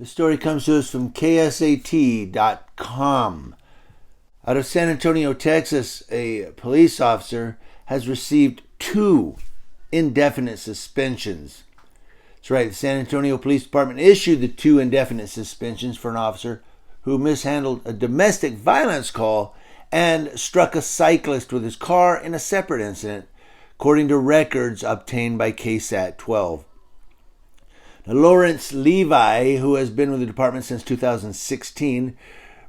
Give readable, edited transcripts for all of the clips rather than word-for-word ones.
The story comes to us from KSAT.com. Out of San Antonio, Texas, a police officer has received 2 indefinite suspensions. That's right, the San Antonio Police Department issued the 2 indefinite suspensions for an officer who mishandled a domestic violence call and struck a cyclist with his car in a separate incident, according to records obtained by KSAT 12. Now, Lawrence Levi, who has been with the department since 2016,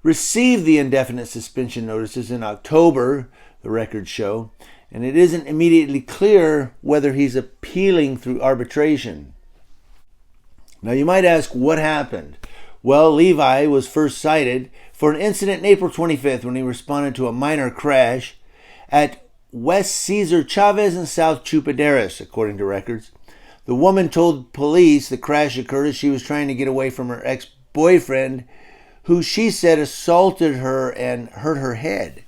received the indefinite suspension notices in October, the records show, and it isn't immediately clear whether he's appealing through arbitration. Now, you might ask, what happened? Well, Levi was first cited for an incident on April 25th when he responded to a minor crash at West Cesar Chavez and South Chupaderas, according to records. The woman told police the crash occurred as she was trying to get away from her ex-boyfriend, who she said assaulted her and hurt her head.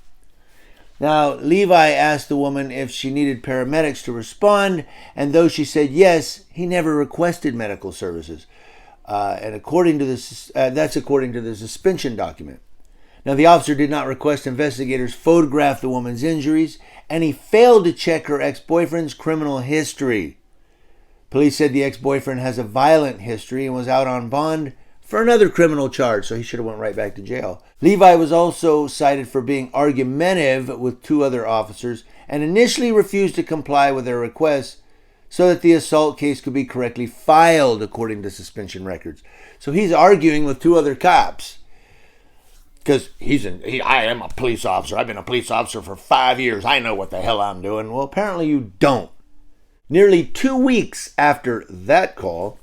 Now, Levi asked the woman if she needed paramedics to respond, and though she said yes, he never requested medical services. And according to this, that's according to the suspension document. Now, the officer did not request investigators photograph the woman's injuries, and he failed to check her ex-boyfriend's criminal history. Police said the ex-boyfriend has a violent history and was out on bond for another criminal charge, so he should have went right back to jail. Levi was also cited for being argumentative with 2 other officers and initially refused to comply with their requests so that the assault case could be correctly filed, according to suspension records. So he's arguing with 2 other cops because I am a police officer. I've been a police officer for 5 years. I know what the hell I'm doing. Well, apparently you don't. Nearly 2 weeks after that call,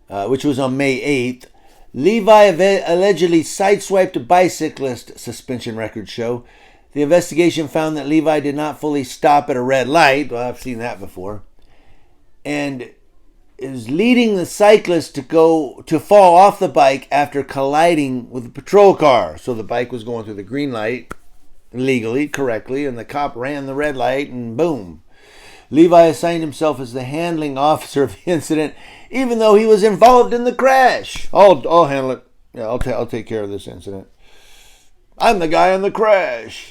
which was on May 8th, Levi allegedly sideswiped a bicyclist, suspension records show. The investigation found that Levi did not fully stop at a red light. Well, I've seen that before. And is leading the cyclist to fall off the bike after colliding with a patrol car. So the bike was going through the green light legally, correctly, and the cop ran the red light and boom. Levi assigned himself as the handling officer of the incident, even though he was involved in the crash. I'll handle it. Yeah, I'll take care of this incident. I'm the guy in the crash.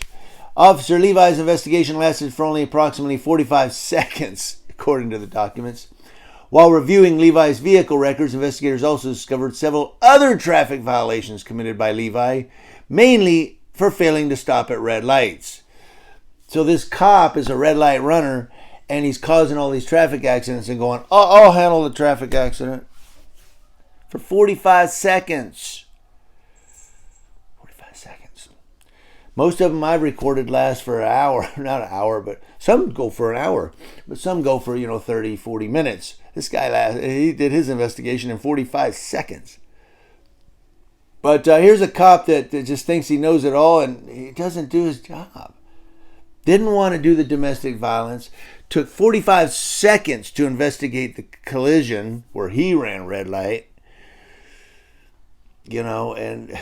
Officer Levi's investigation lasted for only approximately 45 seconds, according to the documents. While reviewing Levi's vehicle records, investigators also discovered several other traffic violations committed by Levi, mainly for failing to stop at red lights. So this cop is a red light runner, and he's causing all these traffic accidents and going, I'll handle the traffic accident. For 45 seconds. 45 seconds. Most of them I've recorded last for an hour. Not an hour, but some go for an hour. But some go for, 30, 40 minutes. This guy, he did his investigation in 45 seconds. But here's a cop that just thinks he knows it all, and he doesn't do his job. Didn't want to do the domestic violence. Took 45 seconds to investigate the collision where he ran red light. And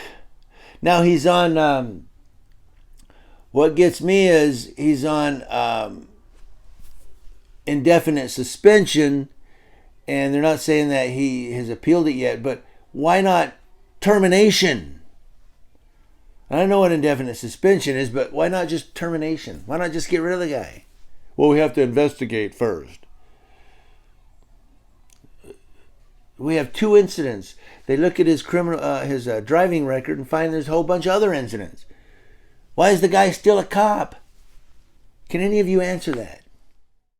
now he's on, what gets me is he's on indefinite suspension, and they're not saying that he has appealed it yet, but why not termination? I don't know what indefinite suspension is, but why not just termination? Why not just get rid of the guy? Well, we have to investigate first. We have 2 incidents. They look at his driving record and find there's a whole bunch of other incidents. Why is the guy still a cop? Can any of you answer that?